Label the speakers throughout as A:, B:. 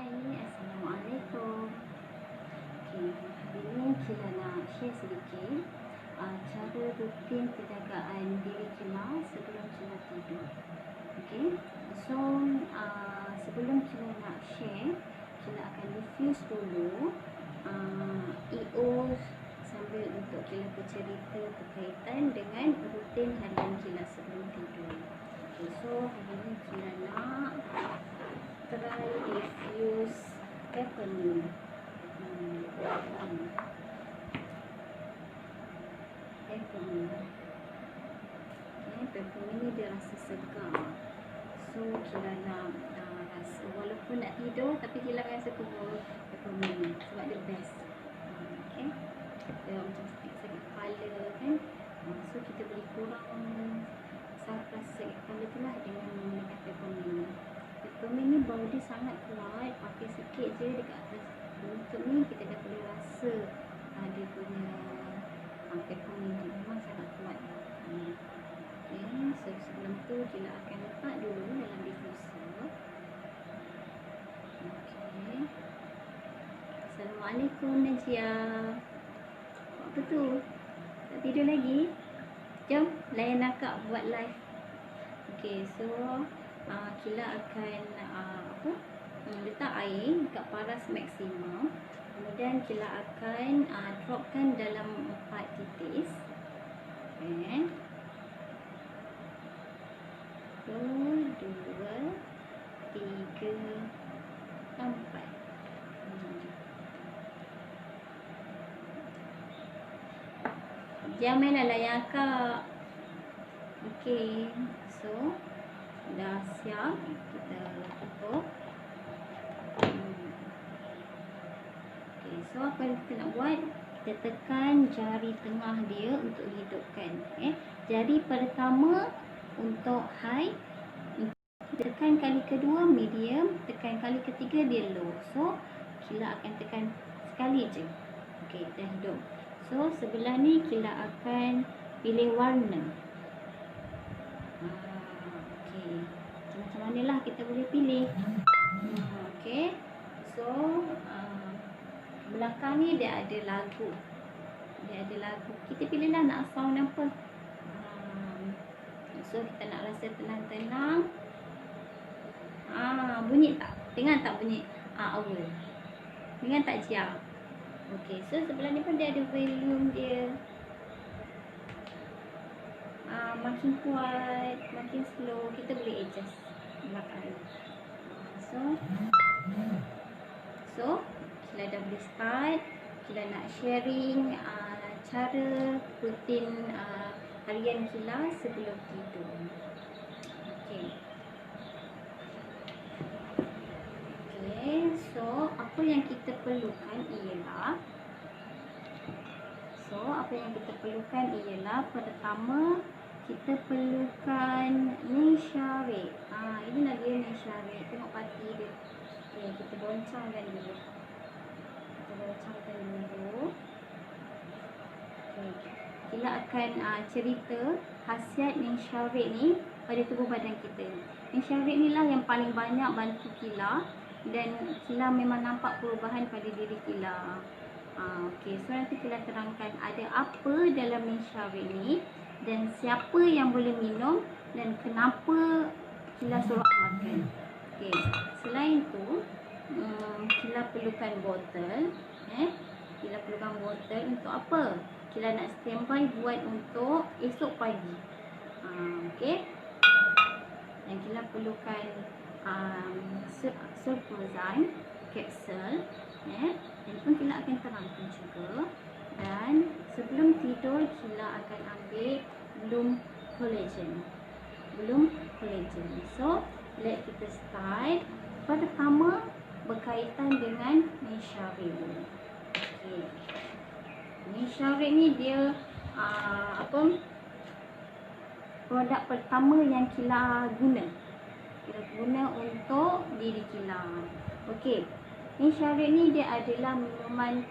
A: Hai, Assalamualaikum. Okay, hari ni Kila nak share sedikit cara rutin penjagaan diri Kila sebelum Kila tidur. Okay, so sebelum Kila nak share, Kila akan diffuse dulu EO sambil untuk Kila bercerita berkaitan dengan rutin harian Kila sebelum tidur. Okay, so hari ni Kila nak try diffuse peppermint. Peppermint. Okay, peppermint ni dia rasa segar. So Kila nak rasa walaupun nak tidur tapi Kila rasa kumpul peppermint sebab dia best. Okay, dia macam sikit kepala kan. So kita boleh kurang rasa sakit kepala tu lah dengan menggunakan peppermint. Peppermint ni bau dia sangat kuat, pakai sikit je dekat atas lutut ni kita dah boleh rasa dia punya peppermint ni memang sangat kuat. Okay, so sebelum tu Kila akan letak dulu dalam diffuser. Okay. Assalamualaikum Najia. Apa tu? Tak tidur lagi? Jom layan akak buat live. Okay, so Kila akan letak air dekat paras maksimum. Kemudian Kila akan dropkan dalam 4 titis. Okay. 1, 2, 3, 4. Jangan mainlah layan akak. Okay, so dah siap, kita tutup. Okay, so apa yang kita nak buat, kita tekan jari tengah dia untuk hidupkan. Jari pertama untuk high, tekan kali kedua medium, tekan kali ketiga dia low. So Kila akan tekan sekali je. Okay, dah hidup. So sebelah ni Kila akan pilih warna. Macam mana lah kita boleh pilih. Okay, so belakang ni dia ada lagu. Kita pilih lah nak sound apa. So kita nak rasa tenang-tenang. Bunyi tak? Dengar tak bunyi awal? Dengar tak Jia? Okay, so sebelah ni pun dia ada volume dia. Makin kuat, makin slow, kita boleh adjust belakang. So Kila dah boleh start. Kila nak sharing cara rutin harian Kila sebelum tidur. Okay, so apa yang kita perlukan ialah pertama kita perlukan nisyarik. Ini nak dia nisyarik. Tengok pati dia. Okay, kita goncangkan dulu. Okay. Kila akan cerita khasiat nisyarik ni pada tubuh badan kita. Nisyarik ni lah yang paling banyak bantu Kila dan Kila memang nampak perubahan pada diri Kila. Okay, so nanti Kila terangkan ada apa dalam nisyarik ni dan siapa yang boleh minum dan kenapa Kila suruh makan. Okay, selain tu Kila perlukan botol. Kila perlukan botol untuk apa? Kila nak standby buat untuk esok pagi. Okay, dan Kila perlukan sulfozan kapsul. Dan pun Kila akan terangkan juga. Dan sebelum tidur Kila akan ambil belum collagen. So let kita start. Pertama berkaitan dengan nisyarik. Okay. Nisyarik ni dia produk pertama yang Kila guna untuk diri Kila. Okay, nisyarik ni dia adalah minuman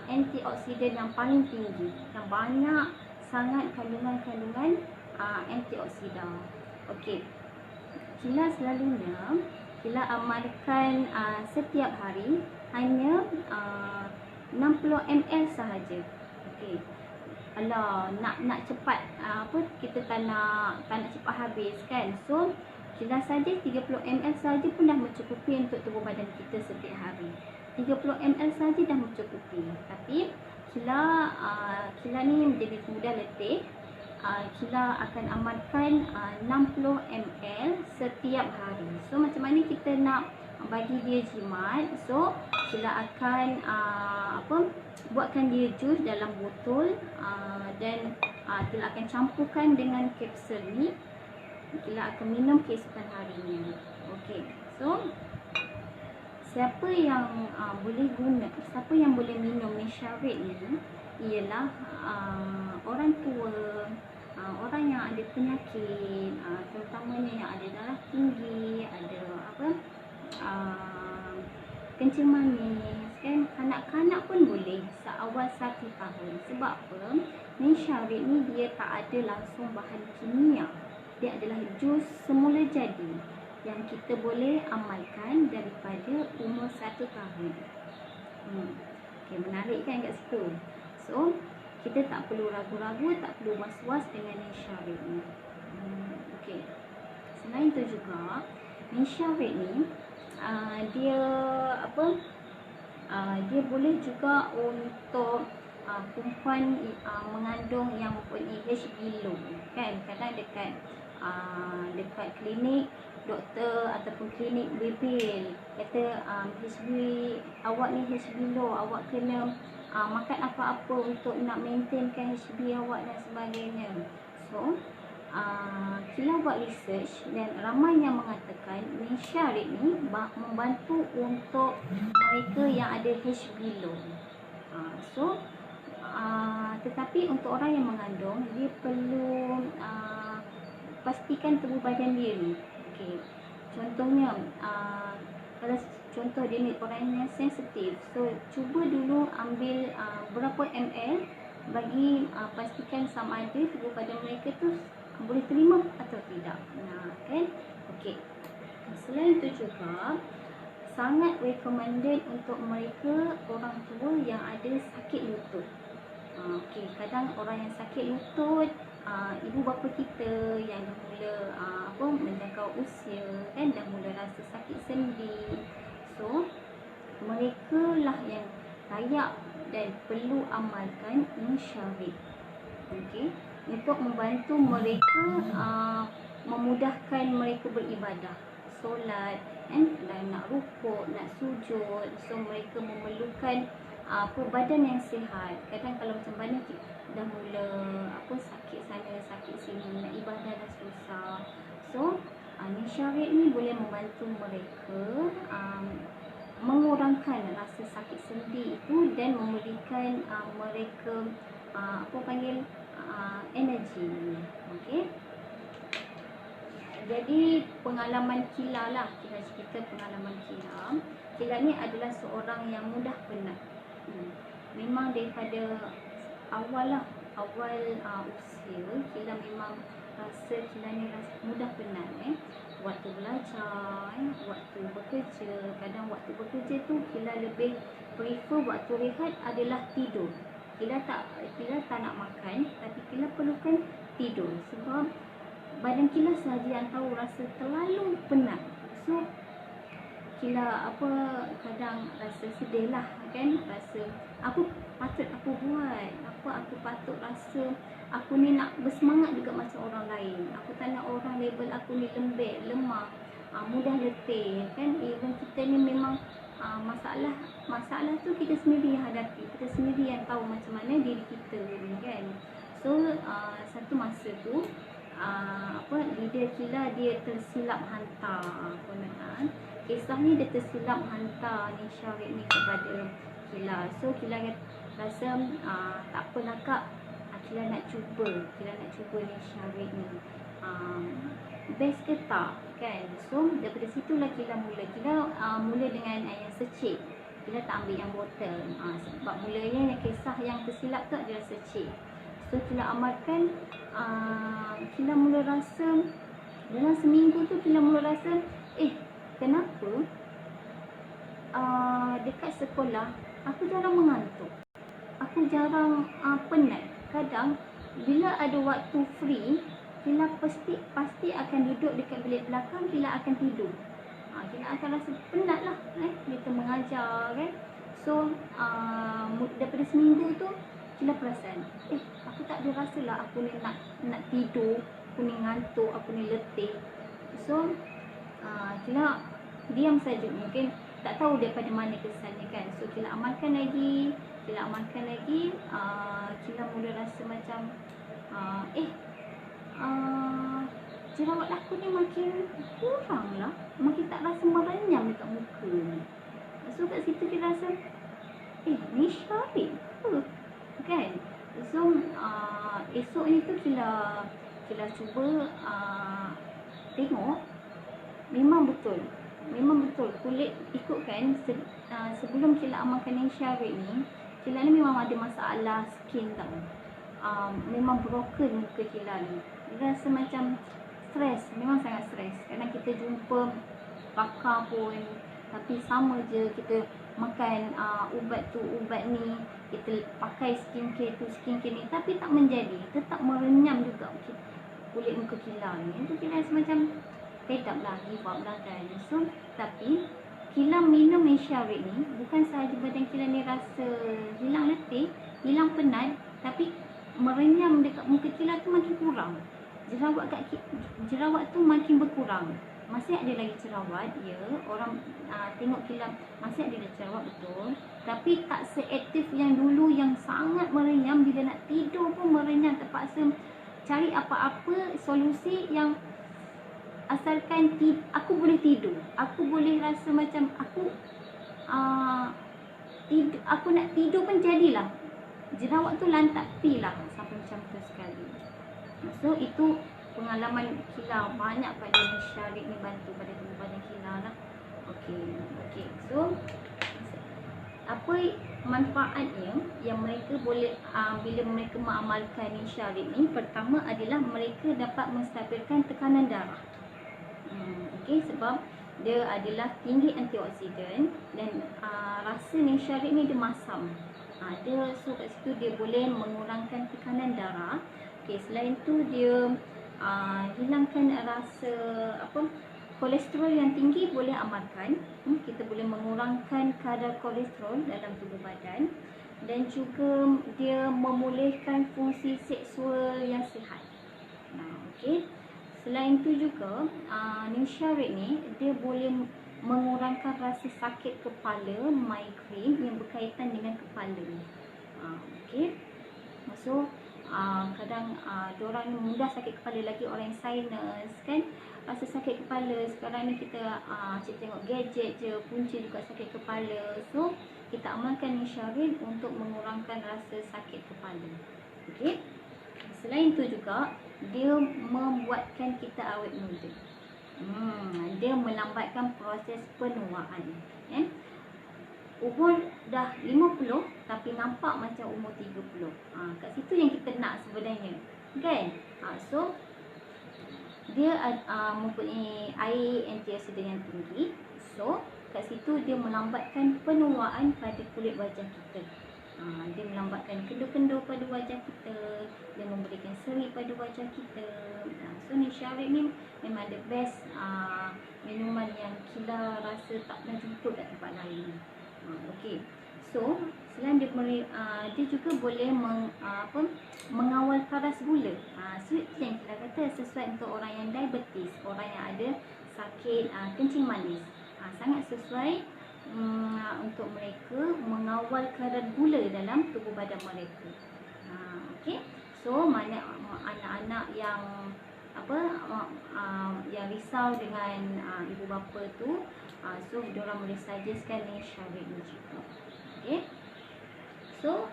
A: antioksidan yang paling tinggi, yang banyak sangat kandungan antioksidan. Okey, Kila selalunya Kila amalkan setiap hari hanya 60 ml sahaja. Okey. Alah, nak cepat kita tak nak cepat habis kan. So Kila saja 30 ml saja pun dah mencukupi untuk tubuh badan kita setiap hari. 30 ml saja dah mencukupi. Tapi Kila ni menjadi mudah letih. Kila akan amalkan 60 ml setiap hari. So macam mana kita nak bagi dia jimat? So Kila akan buatkan dia jus dalam botol, dan Kila akan campurkan dengan kapsul ni. Kila akan minum keesokan harinya. Okey. So siapa yang boleh minum Nesharit ni ialah orang tua, orang yang ada penyakit, terutamanya yang ada darah tinggi, ada kencing manis kan. Kanak-kanak pun boleh seawal 1 tahun. Sebab apa? Nesharit ni dia tak ada langsung bahan kimia. Dia adalah jus semula jadi yang kita boleh amalkan daripada umur 1 tahun. Okay, menarik kan kat situ. So kita tak perlu ragu-ragu, tak perlu was-was dengan Nesharit ni. Okay. Selain tu juga Nesharit ni dia dia boleh juga untuk perempuan mengandung yang mempunyai HB low kan. Kadang dekat klinik doktor ataupun klinik BPL kata HB awak ni HB low, awak kena makan apa-apa untuk nak maintainkan HB awak dan sebagainya. So Kila buat research dan ramai yang mengatakan Nesharit ni membantu untuk mereka yang ada HB low. Tetapi untuk orang yang mengandung, dia perlu pastikan tubuh badan dia ni. Okay. Contohnya kalau contoh dia ni orang yang sensitif, so cuba dulu ambil berapa ml, bagi pastikan sama ada tubuh badan mereka tu boleh terima atau tidak. Kan? Okey. Selain itu juga sangat recommended untuk mereka orang tua yang ada sakit lutut. Okey, kadang orang yang sakit lutut, ibu bapa kita yang dah mula menjangkau usia kan, dah mula rasa sakit sendi. So mereka lah yang layak dan perlu amalkan Nesharit. Okey, untuk membantu mereka memudahkan mereka beribadah, solat dan nak rukuk, nak sujud. So mereka memerlukan badan yang sihat. Kadang kalau macam mana dah mula sakit sana sakit sini, nak ibadah dah susah. So Nesharit ni boleh membantu mereka mengurangkan rasa sakit sendi itu dan memberikan mereka energi. Okey. Jadi pengalaman Kila lah, kita cerita pengalaman Kila. Kila ni adalah seorang yang mudah penat. Memang daripada awal usia, Kila memang rasa Kila ni mudah penat. Waktu belajar, waktu bekerja. Kadang waktu bekerja tu Kila lebih prefer waktu rehat adalah tidur. Kila tak nak makan, tapi Kila perlukan tidur sebab badan Kila sahaja yang tahu rasa terlalu penat. So Kila kadang rasa sedih lah kan, rasa aku buat aku patut rasa aku ni nak bersemangat juga macam orang lain. Aku tak nak orang label aku ni lembek, lemah, mudah letih kan. Even kita ni memang masalah tu kita sendiri yang hadapi, kita sendiri yang tahu macam mana diri kita ni kan. So satu masa tu leader Kila dia tersilap hantar kisah ni, dia tersilap hantar Nesharit ni kepada Kila. So Kila rasa tak apalah kak, Kila nak cuba Nesharit ni, best ke tak kan. So daripada situlah Kila mula dengan yang secik. Kila tak ambil yang botol sebab mulanya yang kisah yang tersilap tu adalah secik. So Kila amalkan, Kila mula rasa dalam seminggu tu Kila mula rasa kenapa dekat sekolah aku jarang mengantuk, aku jarang penat. Kadang bila ada waktu free, Kila pasti akan duduk dekat bilik belakang, Kila akan tidur. Kila akan rasa penat lah kita mengajar kan. So daripada seminggu tu Kila perasan aku tak ada rasa lah aku ni nak tidur, aku ni ngantuk, aku ni letih. So Kila diam saja, mungkin tak tahu daripada mana kesannya kan. So Kila amalkan lagi, Kila mula rasa macam jerawat aku ni makin kurang lah, makin tak rasa merenyam dekat muka ni. So kat situ Kila rasa ni Syarik ke kan. So esok ni tu Kila cuba tengok, memang betul kulit ikutkan sebelum Kila amalkan yang Syarik ni, Kila ni memang ada masalah skin tau. Memang broken muka Kila ni. Dia rasa macam stres, memang sangat stres. Kadang kita jumpa pakar pun, tapi sama je kita makan ubat tu, ubat ni, kita pakai skincare tu, skincare ni, tapi tak menjadi, tetap merenyam juga kulit muka Kila ni. Itu Kila rasa macam fed up lah, give up lah kan. So, tapi Kila minum Syarik ni, bukan sahaja badan Kila ni rasa hilang letih, hilang penat, tapi merenyam dekat muka Kila tu makin kurang. Jerawat tu makin berkurang. Masih ada lagi jerawat, ya. Orang tengok Kila masih ada lagi jerawat, betul. Tapi tak seaktif yang dulu yang sangat merenyam. Bila nak tidur pun merenyam, terpaksa cari apa-apa solusi yang asalkan aku boleh tidur. Aku boleh rasa macam aku nak tidur pun jadilah. Jerawat tu lantak pi lah sampai macam tu sekali. So itu pengalaman Kila, banyak pada Syarik ni bantu pada tubuh badan Kila lah. Okey. So apa manfaatnya yang mereka boleh bila mereka mengamalkan Syarik ni? Pertama adalah mereka dapat menstabilkan tekanan darah. Sebab dia adalah tinggi antioksidan dan rasa Syarik ni dia masam. So kat situ dia boleh mengurangkan tekanan darah. Selain tu dia hilangkan rasa kolesterol yang tinggi, boleh amalkan. Kita boleh mengurangkan kadar kolesterol dalam tubuh badan, dan juga dia memulihkan fungsi seksual yang sihat. Selain tu juga Syarik ni dia boleh mengurangkan rasa sakit kepala, migraine yang berkaitan dengan kepala. So kadang diorang mudah sakit kepala, lagi orang yang sinus kan, rasa sakit kepala. Sekarang ni kita tengok gadget je, punca juga sakit kepala. So kita amalkan Syarik untuk mengurangkan rasa sakit kepala. Selain tu juga dia membuatkan kita awet muda. Dia melambatkan proses penuaan. Umur dah 50 tapi nampak macam umur 30. Kat situ yang kita nak sebenarnya, kan? So dia mempunyai air antioksidan yang tinggi. So kat situ dia melambatkan penuaan pada kulit wajah kita. Dia melambatkan kendur-kendur pada wajah kita, dia memberikan seri pada wajah kita. So Syarik ni memang the best minuman yang Kila rasa tak pernah jumpa kat tempat lain. So selain dia juga boleh mengawal paras gula. So yang Kila kata sesuai untuk orang yang diabetes, orang yang ada sakit kencing manis. Sangat sesuai untuk mereka mengawal kadar gula dalam tubuh badan mereka. So mana anak-anak yang yang risau dengan ibu bapa tu, so diorang boleh suggestkan Syarik ni juga. So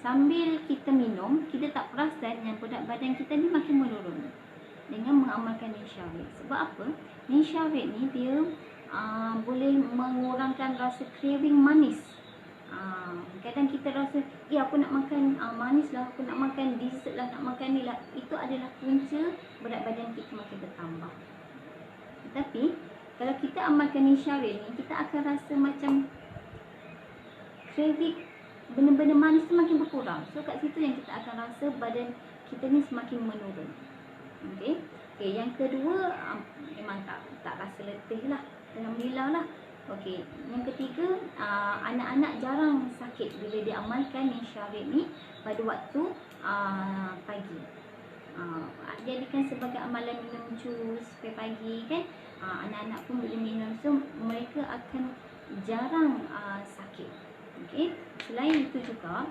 A: sambil kita minum, kita tak perasan yang berat badan kita ni makin menurun dengan mengamalkan Syarik. Sebab apa? Syarik ni dia boleh mengurangkan rasa craving manis. Kadang kita rasa aku nak makan manis lah, aku nak makan dessert lah, nak makan ni lah. Itu adalah punca berat badan kita makin bertambah. Tapi Kalau kita amalkan ni syarif ni, kita akan rasa macam kredit benda-benda manis tu makin berkurang. So kat situ yang kita akan rasa badan kita ni semakin menurun. Okey. Okey, yang kedua memang tak rasa letih lah. Alhamdulillah lah. Okey, yang ketiga, anak-anak jarang sakit bila dia amalkan ni syarif ni pada waktu pagi. Jadikan sebagai amalan minum jus pagi kan. Anak-anak pun boleh minum, so mereka akan jarang sakit. Okey. Selain itu juga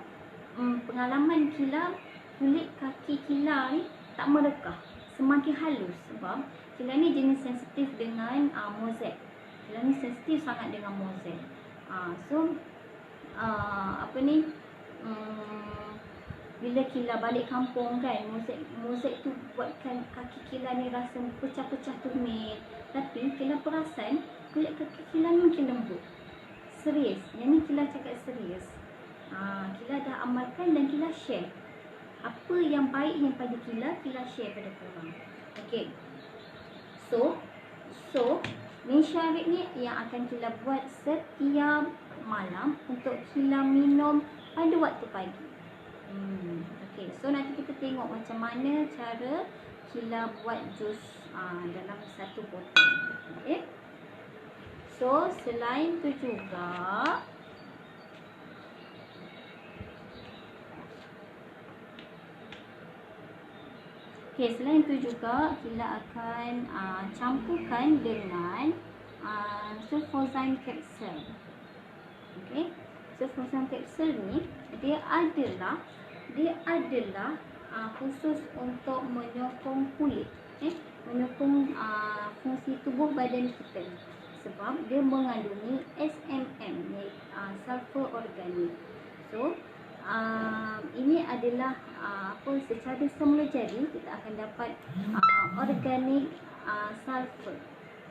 A: pengalaman Kila, kulit kaki Kila ni tak merekah, semakin halus sebab Kila ni jenis sensitif dengan mozaik. Kila ni sensitif sangat dengan mozaik. Bila Kila balik kampung kan, mozaik tu buatkan kaki Kila ni rasa pecah-pecah tumit. Tapi Kila perasan kulit kaki Kila ni makin lembut. Serius, yang ni Kila cakap serius. Kila dah amalkan dan Kila share. Apa yang baiknya pada Kila share pada korang. Okay. So min syarif ni yang akan Kila buat setiap malam untuk Kila minum pada waktu pagi. Okay, so nanti kita tengok macam mana cara Kila buat jus dalam satu botol. Okay. So selain tu juga selain tu juga Kila akan campurkan dengan sulfoxime capsule. Okay, sulfoxime capsule ni dia adalah khusus untuk menyokong kulit, menyokong fungsi tubuh badan kita, sebab dia mengandungi SMM, sulfur organik. So ini adalah secara semula jadi kita akan dapat organik sulfur.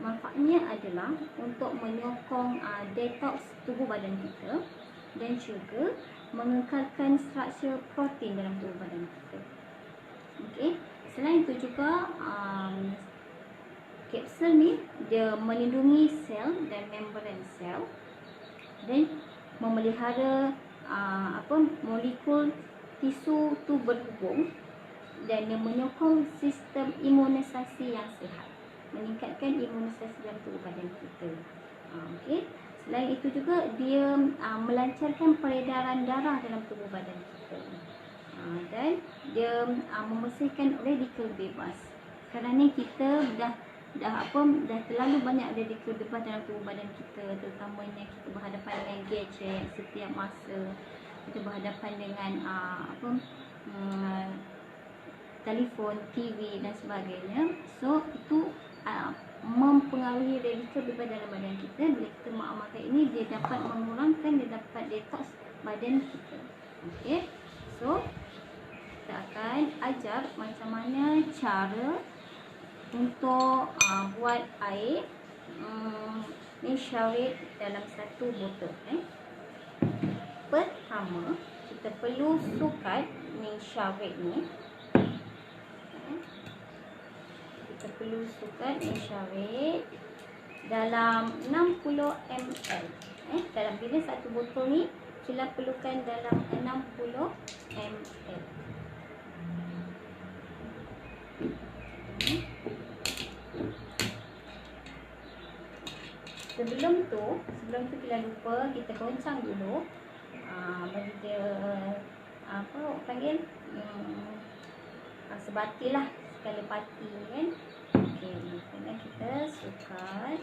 A: Manfaatnya adalah untuk menyokong detox tubuh badan kita dan juga mengekalkan struktur protein dalam tubuh badan kita. Okey, selain itu juga kapsul ni dia melindungi sel dan membran sel dan memelihara molekul tisu tu berhubung dan yang menyokong sistem imunisasi yang sihat, meningkatkan imunisasi dalam tubuh badan kita. Okey. Selain itu juga dia melancarkan peredaran darah dalam tubuh badan kita. Dan dia membersihkan radikal bebas. Sekarang ni kita dah terlalu banyak radikal bebas dalam tubuh badan kita, terutamanya kita berhadapan dengan gadget setiap masa. Kita berhadapan dengan telefon, TV dan sebagainya. So itu mempengaruhi radikal bebas dalam badan kita. Bila kita mengamalkan ini, dia dapat mengurangkan, dia dapat detox badan kita. Okey. So kita akan ajar macam mana cara untuk buat air min syarif dalam satu botol. Pertama, kita perlu sukat min syarif ni. Kita perlu sukat min syarif dalam 60 ml. Dalam bila satu botol ni Kila perlukan dalam 60 ml. Sebelum tu Kila lupa kita goncang dulu. Bagi dia sebati lah, sekali pati kan. Okey, kemudian kita sukat.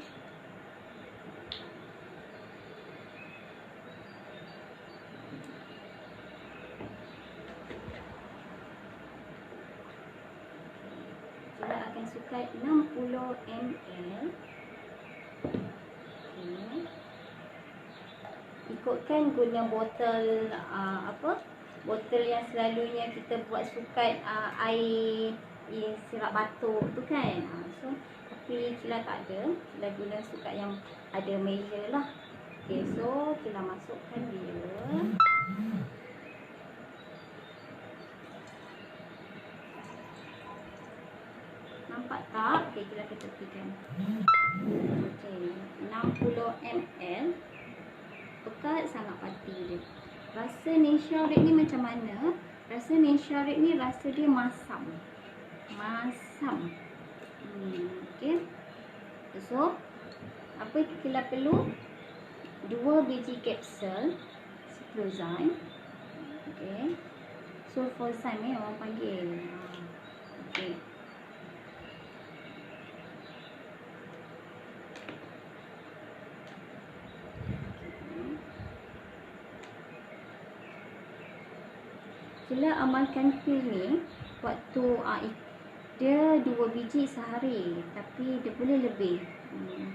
A: Kita akan sukat 60 ml. Ikutkan guna botol botol yang selalunya kita buat sukat air sirap batuk tu kan. So tapi Kila tak ada, Kila guna sukat yang ada meja lah. Okay, so Kila masukkan dia. Nampak tak? Okay, Kila akan tepikan. Okay. ml. Pekat sangat parti dia. Rasa Nesharit ni macam mana? Rasa Nesharit ni rasa dia masam. Okay. So, apa kita perlu? 2 biji kapsul Ciclozyme. Okay. Sulfozyme orang panggil. Okay. Sila amalkan pil ni waktu dia 2 biji sehari, tapi dia boleh lebih.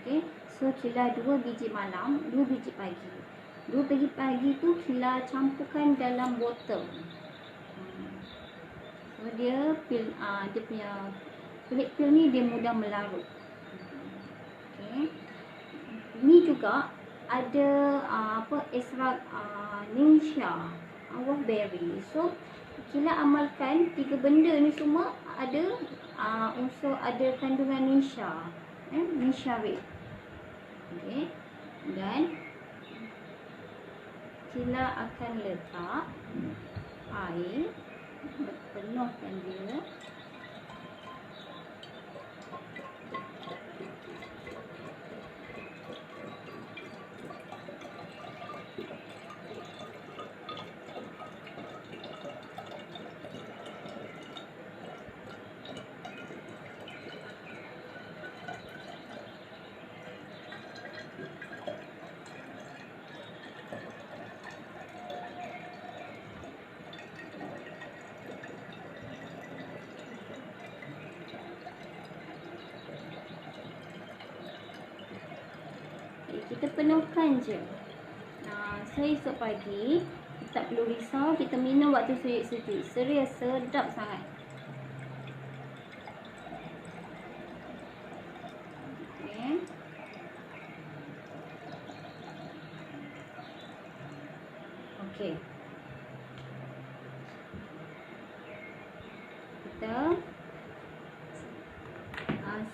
A: Okay. So kila 2 biji malam, 2 biji pagi. 2 biji pagi tu kila campurkan dalam botol. So dia pil dia punya kulit pil ni dia mudah melarut. Okay. Ni juga ada extract Ningxia, wolfberry. So kila amalkan 3 benda ni semua ada unsur, ada kandungan Ningxia, Nesharit. Okay. Dan kila akan letak air, penuhkan dia. Kita penuhkan je. So esok pagi kita tak perlu risau, kita minum waktu sejuk-sejuk. Serius sedap sangat. Okay. Okay. Kita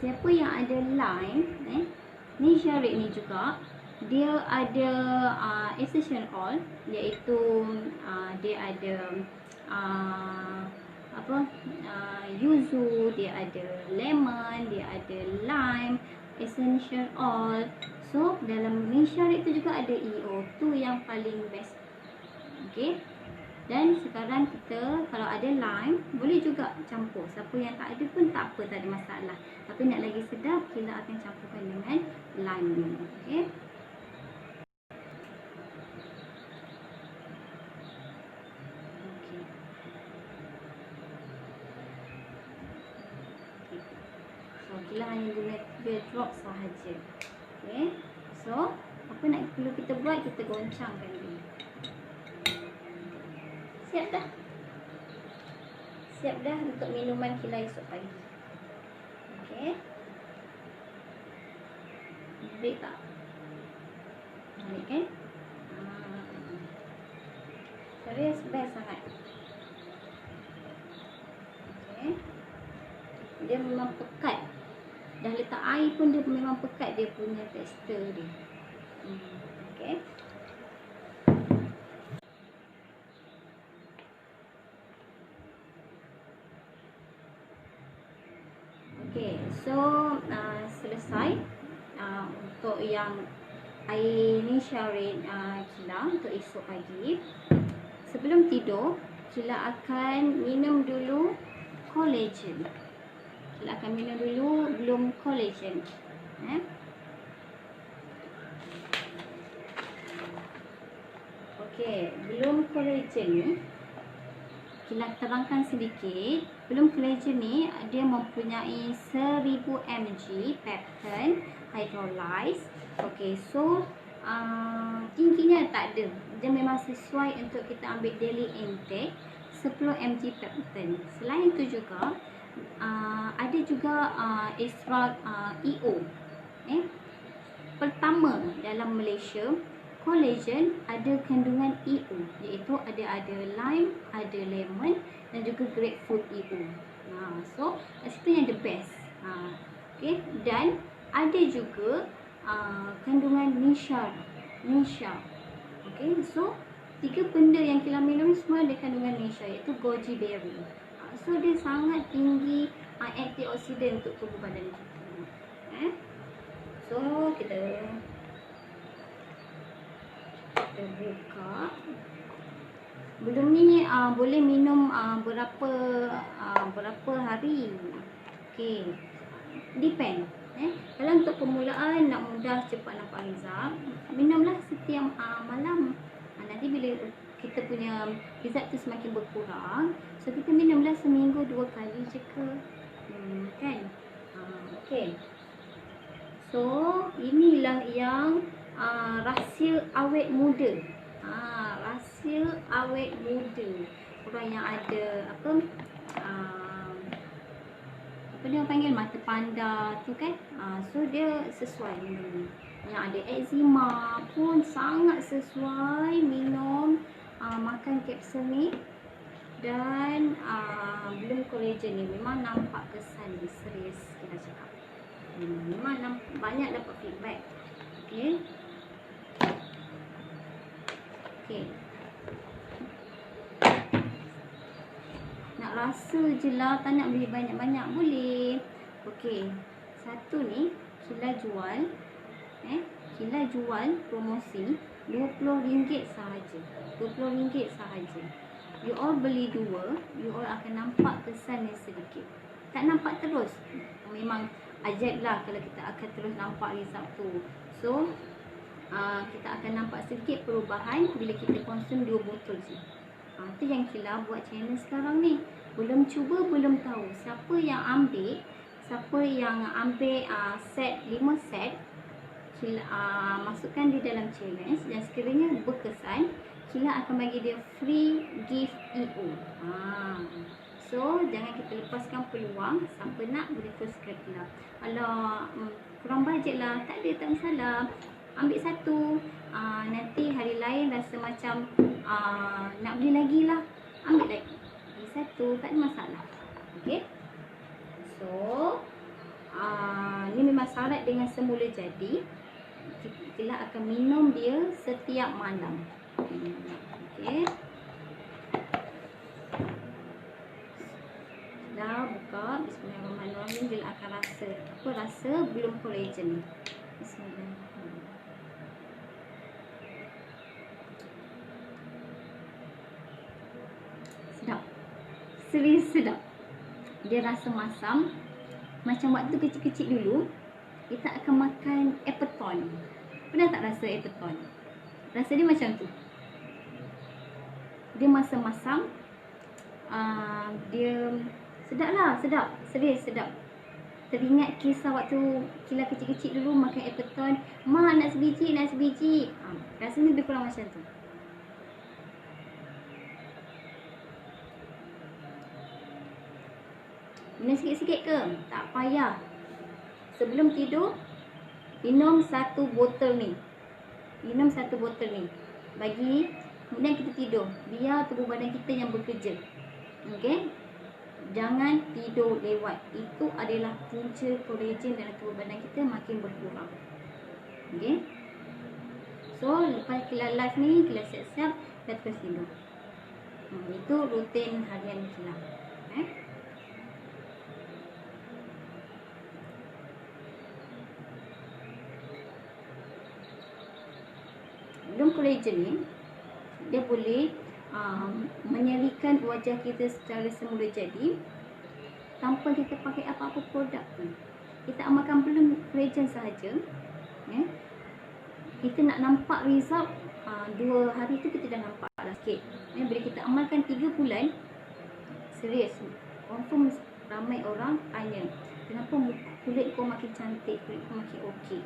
A: siapa yang ada lime, Nesharit ni juga dia ada essential oil, iaitu dia ada yuzu, dia ada lemon, dia ada lime, essential oil. So dalam Nesharit tu juga ada EO, tu yang paling best. Okay. Dan sekarang kita kalau ada lime boleh juga campur. Siapa yang tak ada pun tak apa, tak ada masalah. Tapi nak lagi sedap, kita akan campurkan dengan lime ni. Okay. So kita hanya guna 3 drop sahaja. Okay. So apa nak perlu kita buat, kita goncangkan dia. Siap dah. Siap dah untuk minuman kita esok pagi. Okey. Break tak? Balik kan? Serius best sangat. Okey. Dia memang pekat. Dah letak air pun dia memang pekat, dia punya tekstur dia. Okey. Okay, so selesai untuk yang air Nesharit Cila untuk esok pagi. Sebelum tidur, Cila akan minum dulu collagen. Cila akan minum dulu belum collagen. Okay, belum collagen ni Cila terangkan sedikit. Belum collagen ni dia mempunyai 1000 mg peptide hydrolyze. Okay, so tingginya tak ada. Dia memang sesuai untuk kita ambil daily intake 10 mg peptide. Selain itu juga ada juga ekstrak EO. Pertama dalam Malaysia collagen ada kandungan EO, iaitu ada lime, ada lemon dan juga grapefruit EO. So situ yang the best. Okay. Dan ada juga kandungan nisha. Okay, so 3 benda yang Kila minum semua ada kandungan nisha, iaitu goji berry. So dia sangat tinggi antioksidan untuk tubuh badan kita. So kita buka. Belum ni boleh minum berapa hari. Okay, depend. Kalau untuk permulaan nak mudah cepat nampak result, minumlah setiap malam. Nanti bila kita punya result tu semakin berkurang, so kita minumlah seminggu 2 kali je ke. Kan? Okay. So inilah yang rahsia awet muda. Rahsia awet muda. Orang yang ada apa dia panggil mata panda tu kan. So dia sesuai minum. Yang ada eczema pun sangat sesuai minum makan kapsul ni. Dan belum kolagen ni memang nampak kesan ni, serius kita cakap. Memang banyak dapat feedback. Okay. Nak rasa je lah, tak nak beli banyak-banyak boleh. Okay, satu ni Kila jual Kila jual promosi RM20 sahaja. RM20 sahaja. You all beli 2, you all akan nampak kesan yang sedikit. Tak nampak terus, memang ajaib lah kalau kita akan terus nampak result tu. So kita akan nampak sedikit perubahan bila kita konsum 2 botol je. Tu yang Kila buat channel sekarang ni. Belum cuba, belum tahu. Siapa yang ambil set 5 set, Kila masukkan di dalam challenge, dan sekiranya berkesan, Kila akan bagi dia free gift EO. So jangan kita lepaskan peluang. Siapa nak boleh terus ke Kila. Kalau kurang bajet lah, tak ada, tak masalah. Ambil satu, nanti hari lain rasa macam nak beli lagi lah, ambil lagi. Beli satu, tak ada masalah. Okay. So ni memang syarat dengan semula jadi. Kila akan minum dia setiap malam. Okay. Dah buka. Bismillahirrahmanirrahim. Dia akan rasa. Apa rasa belum kolagen ni. Bismillahirrahmanirrahim. Sedap. Serius sedap. Dia rasa masam. Macam waktu kecil-kecil dulu kita akan makan Appleton. Pernah tak rasa Appleton? Rasa dia macam tu. Dia masam-masam. Dia sedap lah, sedap. Serius sedap. Teringat kisah waktu Kila kecil-kecil dulu makan Appleton. Mak nak sebiji, nak sebiji. Rasanya lebih kurang macam tu. Minum sikit-sikit ke? Tak payah. Sebelum tidur, minum 1 botol ni. Minum 1 botol ni. Bagi, kemudian kita tidur. Biar tubuh badan kita yang bekerja. Okay? Jangan tidur lewat. Itu adalah punca kolagen dalam tubuh badan kita makin berkurang. Okay? So, lepas Kila live ni, Kila siap-siap, kita terus tidur. Itu rutin harian Kila. Belum kolagen ni, dia boleh menyerikan wajah kita secara semula jadi tanpa kita pakai apa-apa produk pun. Kita amalkan belum kolagen sahaja. Kita nak nampak result 2 hari tu kita dah nampak lah sikit. Bila kita amalkan 3 bulan, serius, confirm ramai orang tanya, kenapa kulit kau makin cantik, kulit kau makin okey.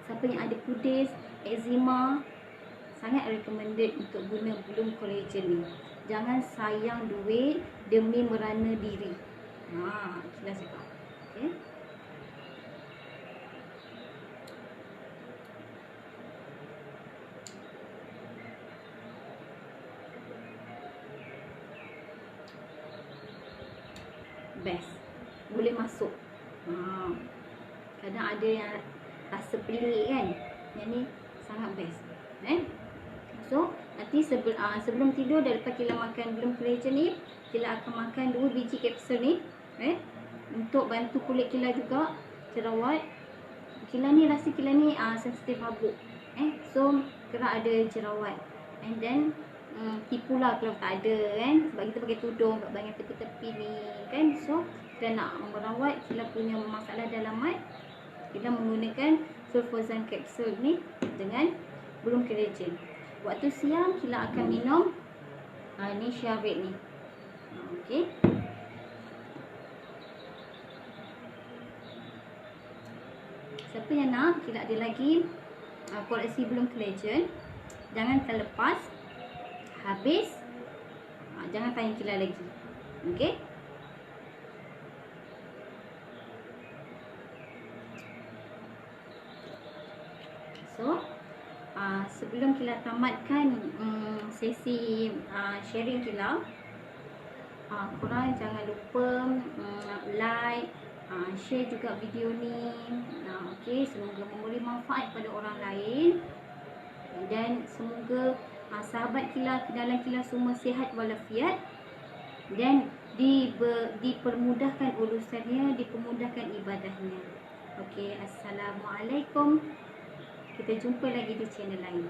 A: Siapa yang ada kudis, eczema, sangat recommended untuk guna belum kolagen ni. Jangan sayang duit demi merana diri. Kila cakap. Okay. Best. Boleh masuk. Kadang ada yang rasa sepelik kan. Yang ni sangat best. So nanti sebelum tidur, dah lepas Kila makan Bloom Collagen ni, Kila akan makan 2 biji kapsul ni, untuk bantu kulit Kila juga jerawat. Kila ni rasa Kila ni sensitif habuk, so kerap ada jerawat. And then tipulah kalau tak ada kan, sebab kita pakai tudung kat bahagian tepi-tepi ni kan. So kita nak merawat Kila punya masalah dalaman, kita menggunakan sulfozan kapsul ni dengan Bloom Collagen. Waktu siang Kila akan minum ni Shea Red ni. Okey. Siapa yang nak, Kila ada lagi koleksi Bloom Collagen. Jangan terlepas. Habis jangan tanya Kila lagi. Okey. So sebelum Kila tamatkan sesi sharing Kila, korang jangan lupa like, share juga video ni. Okey, semoga memberi manfaat pada orang lain, dan semoga sahabat Kila, kenalan Kila semua sihat walafiat, dan dipermudahkan urusannya, dipermudahkan ibadahnya. Okey, Assalamualaikum. Kita jumpa lagi di channel lain.